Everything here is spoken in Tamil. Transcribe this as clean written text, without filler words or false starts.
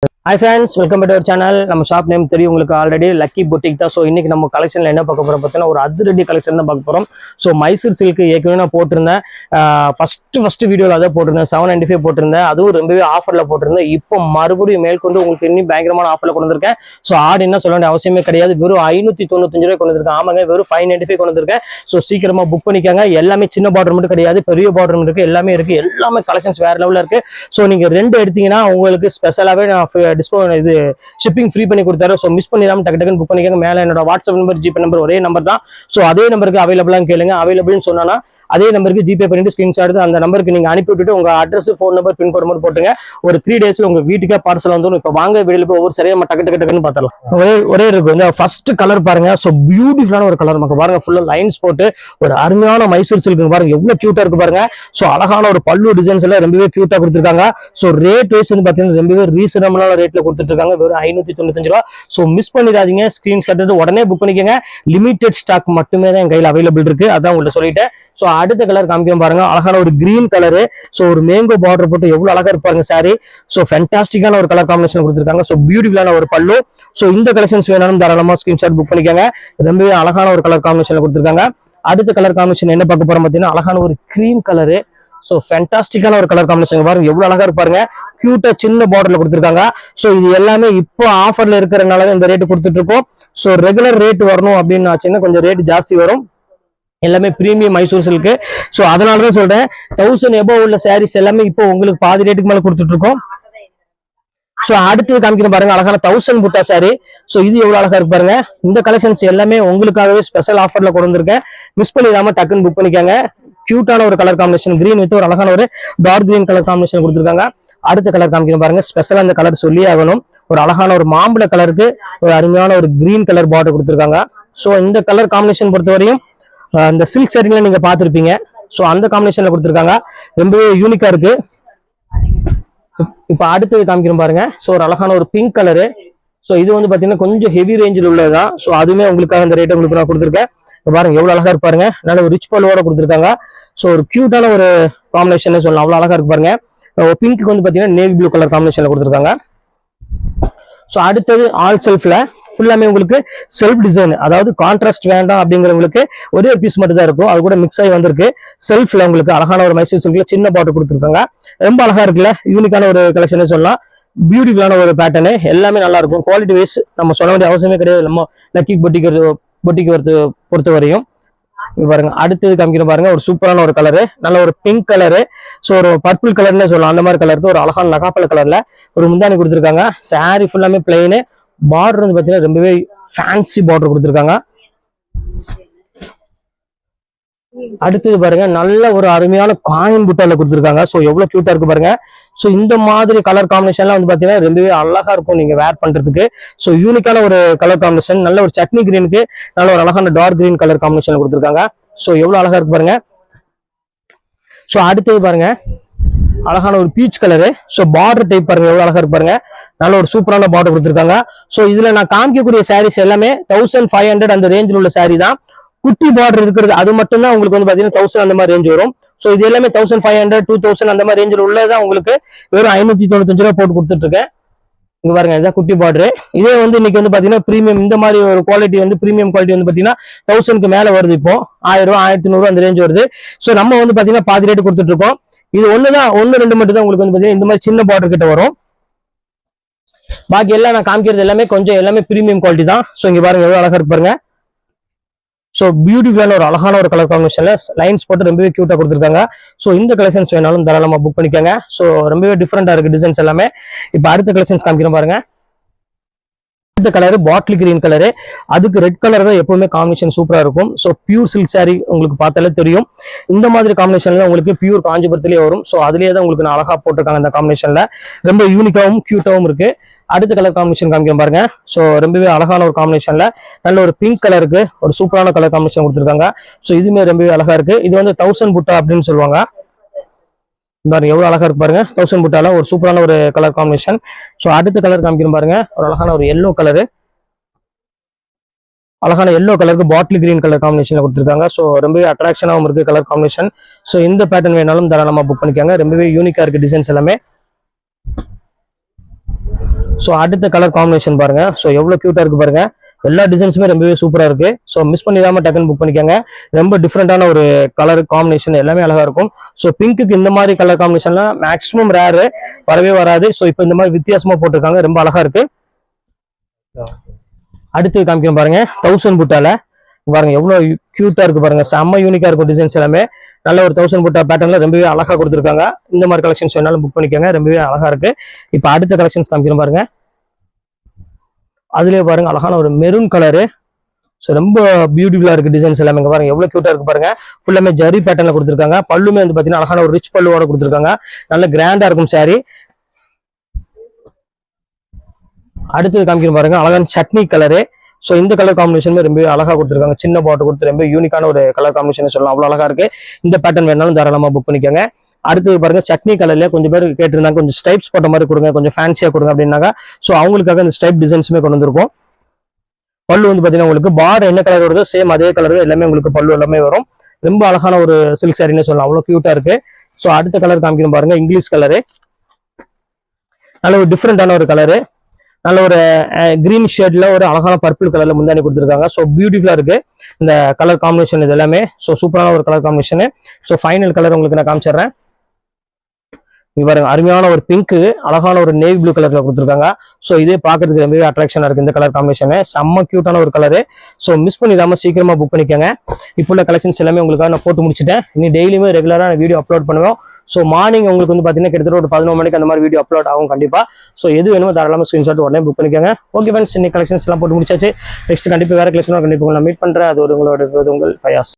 Hi friends, welcome back to our channel. நம்ம ஷாப் நேம் தெரியும் உங்களுக்கு ஆல்ரெடி லக்கி பொட்டிக் தான். ஸோ இன்னைக்கு நம்ம கலெக்ஷன்ல என்ன பார்க்க போறோம் பார்த்தீங்கன்னா ஒரு அதிரடி கலெக்ஷன் தான் பார்க்க போறோம். ஸோ மைசூர் சில்க் ஏற்கனவே நான் போட்டிருந்தேன். ஃபர்ஸ்ட் வீடியோவில் அதை போட்டிருந்தேன் 795 போட்டிருந்தேன். அதுவும் ரொம்பவே ஆஃபர்ல போட்டிருந்தேன். இப்போ மறுபடியும் மேற்கொண்டு உங்களுக்கு இன்னும் பயங்கரமான ஆஃபர்ல கொண்டு வந்திருக்கேன். ஸோ ஆடு என்ன சொல்ல வேண்டிய அவசியமே கிடையாது. வெறும் 595 ரூபாய் கொண்டு வந்திருக்கேன். ஆமாங்க, வெறும் 595 கொண்டு வந்திருக்கேன். ஸோ சீக்கிரமா புக் பண்ணிக்காங்க. எல்லாமே சின்ன பார்டர் மட்டும் கிடையாது, பெரிய பார்டர் இருக்கு, எல்லாமே இருக்கு. எல்லாமே கலெக்ஷன்ஸ் வேற லெவலில் இருக்கு. ஸோ நீங்க ரெண்டு எடுத்தீங்கன்னா உங்களுக்கு ஸ்பெஷலாவே நான் டிஸ்கவுண்ட் இது ஷிப்பிங் ஃப்ரீ பண்ணி கொடுத்தாரு. ஸோ மிஸ் பண்ணிடாம டக்கு டக்குன்னு புக் பண்ணிக்கோங்க. மேலே என்னோட வாட்ஸ்அப் நம்பர், ஜிபே நம்பர் ஒரே நம்பர் தான். ஸோ அதே நம்பருக்கு அவைலபிளாக கேளுங்க. அவைலபிள்னு சொன்னா அதே நம்பருக்கு ஜிபே பண்ணிட்டு ஸ்கிரீன்ஷாட் எடுத்து அந்த நம்பருக்கு நீங்க அனுப்பி விட்டுட்டு உங்க அட்ரஸ், ஃபோன் நம்பர், பின்கோட் மட்டும் போட்டுங்க. ஒரு 3 டேஸ்ல உங்க வீட்டுக்கே பார்சல் வந்துடும். இப்போ வாங்க வீடியோல போய் ஒவ்வொரு சரியா டக்கு டக்கு டக்குன்னு பார்த்துடலாம். ஒரே இருக்கு வந்து ஃபர்ஸ்ட் கலர் பாருங்க. ஸோ பியூட்டிஃபுல்லான ஒரு கலர் நமக்கு பாருங்க. ஃபுல்லா லைன்ஸ் போட்டு ஒரு அருமையான மைசூர் சில்க் பாருங்க, எவ்வளவு கியூட்டா இருக்கு பாருங்க. ஸோ அழகான ஒரு பல்லு டிசைன்ஸ் எல்லாம் ரொம்பவே கியூட்டா கொடுத்துருக்காங்க. ஸோ ரேட் வைஸ் வந்து பாத்தீங்கன்னா ரொம்பவே ரீசனபிளான ரேட்ல கொடுத்துட்டு இருக்காங்க. வெறும் 595 ரூபா. ஸோ மிஸ் பண்ணிடாதீங்க. ஸ்கிரீன்ஷாட் எடுத்து உடனே புக் பண்ணிக்கோங்க. லிமிடெட் ஸ்டாக் மட்டுமே தான் என் கையில் அவைலபிள் இருக்கு. அதான் உங்கள்ட்ட சொல்லிட்டேன். ஸோ அடுத்த கலர் காமிக்க பாருங்க. அழகான ஒரு கிரீன் கலரு. ஸோ ஒரு மேங்கோ பார்டர் போட்டு எவ்வளவு அழகா இருப்பாங்க சாரி. ஸோ ஃபேண்டாஸ்டிக்கான ஒரு கலர் காம்பினேஷன் கொடுத்துருக்காங்க. ஸோ பியூட்டிஃபுல்லான ஒரு பல்லு. ஸோ இந்த கலெக்ஷன்ஸ் வேணாலும் தாராளமா ஸ்கிரீன்ஷாட் புக் பண்ணிக்கோங்க. ரொம்பவே அழகான ஒரு கலர் காம்பினேஷன் கொடுத்துருக்காங்க. அடுத்த கலர் காம்பினேஷன் என்ன பார்க்க போறோம் பார்த்தீங்கன்னா அழகான ஒரு கிரீம் கலரு. ஸோ ஃபேண்டாஸ்டிக்கான ஒரு கலர் காம்பினேஷன் பாருங்க, எவ்வளவு அழகா இருப்பாருங்க. கியூட்டா சின்ன பார்டர்ல கொடுத்துருக்காங்க. ஸோ இது எல்லாமே இப்போ ஆஃபர்ல இருக்கிறதுனால இந்த ரேட்டு கொடுத்துட்டு இருக்கோம். ஸோ ரெகுலர் ரேட் வரணும் அப்படின்னு ஆச்சுன்னா கொஞ்சம் ரேட் ஜாஸ்தி வரும். எல்லாமே பிரீமியம் மைசூர் சில்க். ஸோ அதனாலதான் சொல்றேன் 1000 எபோவ் உள்ள சாரீஸ் எல்லாமே இப்போ உங்களுக்கு பாதி ரேட்டுக்கு மேல கொடுத்துட்டு இருக்கோம். ஸோ அடுத்து காமிக்கிற பாருங்க அழகான 1000 புட்டா சாரி. ஸோ இது எவ்வளவு அழகா இருக்கு பாருங்க. இந்த கலெக்ஷன்ஸ் எல்லாமே உங்களுக்காகவே ஸ்பெஷல் ஆஃபர்ல கொண்டு வந்திருக்கேன். மிஸ் பண்ணிடாம டக்குன்னு புக் பண்ணிக்காங்க. கியூட்டான ஒரு கலர் காம்பினேஷன் கிரீன் வித் ஒரு அழகான ஒரு டார்க் கிரீன் கலர் காம்பினேஷன் கொடுத்துருக்காங்க. அடுத்த கலர் காமிக்கிற பாருங்க, ஸ்பெஷலா இந்த கலர் சொல்லி ஆகணும். ஒரு அழகான ஒரு மாம்பழ கலருக்கு ஒரு அருமையான ஒரு கிரீன் கலர் பார்டர் கொடுத்துருக்காங்க. ஸோ இந்த கலர் காம்பினேஷன் பொறுத்தவரையும் அந்த சில்க் சாரீல நீங்க பாத்திருப்பீங்க. சோ அந்த காம்பினேஷன்ல கொடுத்துருக்காங்க. ரொம்பவே யூனிக்கா இருக்கு. இப்ப அடுத்தது காமிக்கிறோம் பாருங்க. சோ ஒரு அழகான ஒரு பிங்க் கலரு. சோ இது வந்து பாத்தீங்கன்னா கொஞ்சம் ஹெவி ரேஞ்சில் உள்ளதுதான். சோ அதுவுமே உங்களுக்காக இந்த ரேட் உங்களுக்கு நான் கொடுத்துருக்கேன். பாருங்க எவ்வளவு அழகா இருப்பாருங்க. நல்ல ஒரு ரிச் பல்லோட கொடுத்துருக்காங்க. சோ ஒரு கியூட்டான ஒரு காம்பினேஷன் சொல்லலாம். அவ்வளவு அழகா இருக்கு பாருங்க. பிங்க்கு வந்து பாத்தீங்கன்னா நேவி ப்ளூ கலர் காம்பினேஷன்ல கொடுத்துருக்காங்க. ஸோ அடுத்தது ஆல் செல்ஃப்ல ஃபுல்லாமே உங்களுக்கு செல்ஃப் டிசைன், அதாவது கான்ட்ராஸ்ட் வேண்டாம் அப்படிங்கிறவங்களுக்கு ஒரே பீஸ் மட்டும் தான் இருக்கும். அது கூட மிக்ஸ் ஆகி வந்திருக்கு. செல்ஃப்ல உங்களுக்கு அழகான ஒரு மைசூர் சில்க்ல சின்ன பாட்டு கொடுத்துருக்காங்க. ரொம்ப அழகா இருக்குல்ல, யூனிக்கான ஒரு கலெக்ஷன் சொல்லலாம். பியூட்டிஃபுல்லான ஒரு பேட்டர்னு, எல்லாமே நல்லா இருக்கும். குவாலிட்டி வைஸ் நம்ம சொல்ல வேண்டிய அவசியமே கிடையாது. நம்ம லக்கி பொட்டிக்கு பொறுத்த வரையும் பாருங்க. அடுத்தது காமிக்கிற பாருங்க ஒரு சூப்பரான ஒரு கலரு, நல்ல ஒரு பிங்க் கலரு. ஸோ ஒரு பர்பிள் கலர்னு சொல்லலாம். அந்த மாதிரி கலருக்கு ஒரு அழகான நகாப்பழ கலர்ல ஒரு முந்தானி கொடுத்துருக்காங்க. சாரி ஃபுல்லாமே பிளெயின். பார்டர் வந்து பாத்தீங்கன்னா ரொம்பவே ஃபேன்சி பார்டர் கொடுத்துருக்காங்க. அடுத்தது பாருங்க நல்ல ஒரு அருமையான காயின் புட்டால கொடுத்துருக்காங்க. ஸோ எவ்வளவு கியூட்டா இருக்கு பாருங்க. ஸோ இந்த மாதிரி கலர் காம்பினேஷன்லாம் வந்து பாத்தீங்கன்னா ரொம்பவே அழகா இருக்கும் நீங்க வேர் பண்றதுக்கு. ஸோ யூனிக்கான ஒரு கலர் காம்பினேஷன். நல்ல ஒரு சட்னி கிரீனுக்கு நல்ல ஒரு அழகான டார்க் கிரீன் கலர் காம்பினேஷன் கொடுத்துருக்காங்க. ஸோ எவ்வளவு அழகா இருக்கு பாருங்க. ஸோ அடுத்தது பாருங்க அழகான ஒரு peach colour. So border type பாருங்க எவ்வளவு அழகா இருக்கு பாருங்க. நல்ல ஒரு சூப்பரான பார்டர் கொடுத்துருக்காங்க. ஸோ இதுல நான் காமிக்கக்கூடிய சாரீஸ் எல்லாமே 1500 அந்த ரேஞ்சில் உள்ள சாரி தான். குட்டி பார்டர் இருக்கிறது அது மட்டும் தான் உங்களுக்கு வந்து பாத்தீங்கன்னா 1000 அந்த மாதிரி ரேஞ்ச் வரும். ஸோ இது எல்லாமே 1500 2000 அந்த மாதிரி ரேஞ்சில் உள்ளதான் உங்களுக்கு வெறும் 595 ரூபாய் போட்டு கொடுத்துட்டு இருக்கேன். இங்க பாருங்க இதான் குட்டி பார்டர். இதே வந்து இன்னைக்கு வந்து பாத்தீங்கன்னா பிரீமியம் இந்த மாதிரி ஒரு குவாலிட்டி வந்து பிரீமியம் குவாலிட்டி வந்து பாத்தீங்கன்னா 1000க்கு மேல வருது. இப்போ 1000 ரூபாய் 1100 அந்த ரேஞ்ச் வருது. ஸோ நம்ம வந்து பாத்தீங்கன்னா பாதி ரேட்டு கொடுத்துட்டு இருக்கோம். இது ஒண்ணுதான், 1 2 மட்டும் தான் உங்களுக்கு வந்து பாத்தீங்கன்னா இந்த மாதிரி சின்ன பார்டர் கிட்ட வரும். பாக்கி எல்லாம் நான் காமிக்கிறது எல்லாமே கொஞ்சம் எல்லாமே பிரீமியம் குவாலிட்டி தான். ஸோ இங்க பாருங்க எவ்வளவு அழகா இருக்கு பாருங்க. ஸோ பியூட்டிஃபுல்லான ஒரு அழகான ஒரு கலர் காம்பினேஷன்ல லைன்ஸ் போட்டு ரொம்பவே கியூட்டா கொடுத்துருக்காங்க. ஸோ இந்த கலெக்ஷன்ஸ் வேணாலும் தாராளமா புக் பண்ணிக்கோங்க. ஸோ ரொம்பவே டிஃப்ரெண்டா இருக்கு டிசைன்ஸ் எல்லாமே. இப்போ அடுத்த கலெக்ஷன்ஸ் காமிக்கிறோம் பாருங்க. இந்த கலர் பாட்டில் கிரீன் கலரு, அதுக்கு ரெட் கலர் தான் எப்பவுமே காம்பினேஷன் சூப்பரா இருக்கும். ஸோ பியூர் சில்க் சாரி உங்களுக்கு பார்த்தாலே தெரியும். இந்த மாதிரி காம்பினேஷன்ல உங்களுக்கு பியூர் காஞ்சிபுரத்திலேயே வரும். ஸோ அதுலேயே தான் உங்களுக்கு நான் அழகா போட்டிருக்காங்க. இந்த காம்பினேஷன்ல ரொம்ப யூனிக்காவும் கியூட்டாவும் இருக்கு. அடுத்த கலர் காம்பினேஷன் காமிக்கிறேன் பாருங்க. ஸோ ரொம்பவே அழகான ஒரு காம்பினேஷன்ல நல்ல ஒரு பிங்க் கலருக்கு ஒரு சூப்பரான கலர் காம்பினேஷன் கொடுத்துருக்காங்க. ஸோ இதுவுமே ரொம்பவே அழகா இருக்கு. இது வந்து 1000 புட்டா அப்படின்னு சொல்லுவாங்க. பாருங்க எவ்வளவு அழகா இருக்கு பாருங்க. 1000 புட்டால ஒரு சூப்பரான ஒரு கலர் காம்பினேஷன். ஸோ அடுத்த கலர் காமிக்கிறோம் பாருங்க. ஒரு அழகான ஒரு எல்லோ கலரு, அழகான எல்லோ கலருக்கு பாட்டில் கிரீன் கலர் காம்பினேஷன்ல கொடுத்துருக்காங்க. ஸோ ரொம்பவே அட்ராக்ஷனாகவும் இருக்கு கலர் காம்பினேஷன். ஸோ இந்த பேட்டர்ன் வேணாலும் தாராளமா புக் பண்ணிக்காங்க. ரொம்பவே யூனிக்கா இருக்கு டிசைன்ஸ் எல்லாமே. ஸோ அடுத்த கலர் காம்பினேஷன் பாருங்க. ஸோ எவ்வளோ க்யூட்டாக இருக்கு பாருங்க. எல்லா டிசைன்ஸுமே ரொம்பவே சூப்பராக இருக்கு. ஸோ மிஸ் பண்ணிடாம டக்குன்னு புக் பண்ணிக்கோங்க. ரொம்ப டிஃப்ரெண்டான ஒரு கலர் காம்பினேஷன், எல்லாமே அழகா இருக்கும். ஸோ பிங்க்குக்கு இந்த மாதிரி கலர் காம்பினேஷன்லாம் மேக்ஸிமம் ரேரு, வரவே வராது. ஸோ இப்போ இந்த மாதிரி வித்தியாசமா போட்டிருக்காங்க, ரொம்ப அழகா இருக்கு. அடுத்து காமிக்கணும் பாருங்க 1000 புட்டால பாருங்க எவ்வளவு கியூட்டா இருக்கு பாருங்க. செம்ம யூனிக்கா இருக்கும் டிசைன்ஸ் எல்லாமே. நல்ல ஒரு 1000 புட்டா பேட்டர்ன்ல ரொம்பவே அழகா கொடுத்துருக்காங்க. இந்த மாதிரி கலெக்ஷன்ஸ் வேணாலும் புக் பண்ணிக்கோங்க, ரொம்பவே அழகா இருக்கு. இப்போ அடுத்த கலெக்ஷன்ஸ் காமிக்கணும் பாருங்க. அதுலயே பாருங்க அழகான ஒரு மெரூன் கலரு. ஸோ ரொம்ப பியூட்டிஃபுல்லா இருக்கு டிசைன்ஸ் எல்லாமே. இங்க பாருங்க எவ்வளவு கியூட்டா இருக்கு பாருங்க. ஃபுல்லாமே ஜரி பேட்டர்ல கொடுத்துருக்காங்க. பல்லுமே வந்து பாத்தீங்கன்னா அழகான ஒரு ரிச் பல்லுவோட கொடுத்துருக்காங்க. நல்ல கிராண்டா இருக்கும் சாரி. அடுத்தது காமிக்கணும் பாருங்க அழகான சட்னி கலரு. ஸோ இந்த கலர் காம்பினேஷனுமே ரொம்ப அழகா கொடுத்துருக்காங்க. சின்ன பாட்டு கொடுத்து ரொம்ப யூனிக்கான ஒரு கலர் காம்பினேஷன் சொல்லலாம், அவ்வளோ அழகா இருக்கு. இந்த பேட்டர்ன் வேணாலும் தாராளமா புக் பண்ணிக்கோங்க. அடுத்தது பாருங்க சட்னி கலர்ல கொஞ்சம் பேர் கேட்டிருந்தாங்க, கொஞ்சம் ஸ்டைப்ஸ் போட்ட மாதிரி கொடுங்க, கொஞ்சம் ஃபேன்சியா கொடுங்க அப்படின்னாங்க. ஸோ அவங்களுக்காக இந்த ஸ்டைப் டிசைன்ஸுமே கொண்டு வந்திருக்கும். பல்லு வந்து பாத்தீங்கன்னா உங்களுக்கு பார் என்ன கலர் வருதோ சேம் அதே கலர் எல்லாமே உங்களுக்கு பல்லு எல்லாமே வரும். ரொம்ப அழகான ஒரு சில்க் சாரின்னு சொல்லலாம், அவ்வளோ கியூட்டா இருக்கு. ஸோ அடுத்த கலர் காமிக்கணும் பாருங்க இங்கிலீஷ் கலரு. நல்ல ஒரு டிஃப்ரெண்டான ஒரு கலரு. நல்ல ஒரு கிரீன் ஷேட்ல ஒரு அழகான பர்பிள் கலர்ல முந்தானி கொடுத்துருக்காங்க. ஸோ பியூட்டிஃபுல்லா இருக்கு இந்த கலர் காம்பினேஷன். இது எல்லாமே ஸோ சூப்பரான ஒரு colour combination. So final colour உங்களுக்கு நான் காமிச்சிடுறேன். இங்க பாருங்க அருமையான ஒரு பிங்க், அழகான ஒரு நேவி ப்ளூ கலர்ல கொடுத்துருக்காங்க. ஸோ இதே பார்க்கறதுக்கு ரொம்பவே அட்ராக்ஷனா இருக்கு இந்த கலர் காம்பினேஷன். செம்ம கியூட்டான ஒரு கலரு. ஸோ மிஸ் பண்ணிடாம சீக்கிரமா புக் பண்ணிக்கோங்க. இப்போ உள்ள கலெக்ஷன்ஸ் எல்லாமே உங்களுக்காக நான் போட்டு முடிச்சிட்டேன். இனி டெய்லியுமே ரெகுலரா வீடியோ அப்லோட் பண்ணுவோம். ஸோ மார்னிங் உங்களுக்கு வந்து பாத்தீங்கன்னா கிட்டத்தட்ட ஒரு 11 மணிக்கு அந்த மாதிரி வீடியோ அப்லோட் ஆகும் கண்டிப்பா. ஸோ எது வேணுமோ தாராளமா ஸ்கிரீன்ஷாட் உடனே புக் பண்ணிக்கோங்க. ஓகே ஃப்ரெண்ட்ஸ், இன்னைக்கு கலெக்ஷன்ஸ் எல்லாம் போட்டு முடிச்சாச்சு. நெக்ஸ்ட் கண்டிப்பா வேற கலெக்ஷன் கண்டிப்பா நான் மீட் பண்றேன். அது ஒரு உங்களோட உங்கள் ஃபயாஸ்.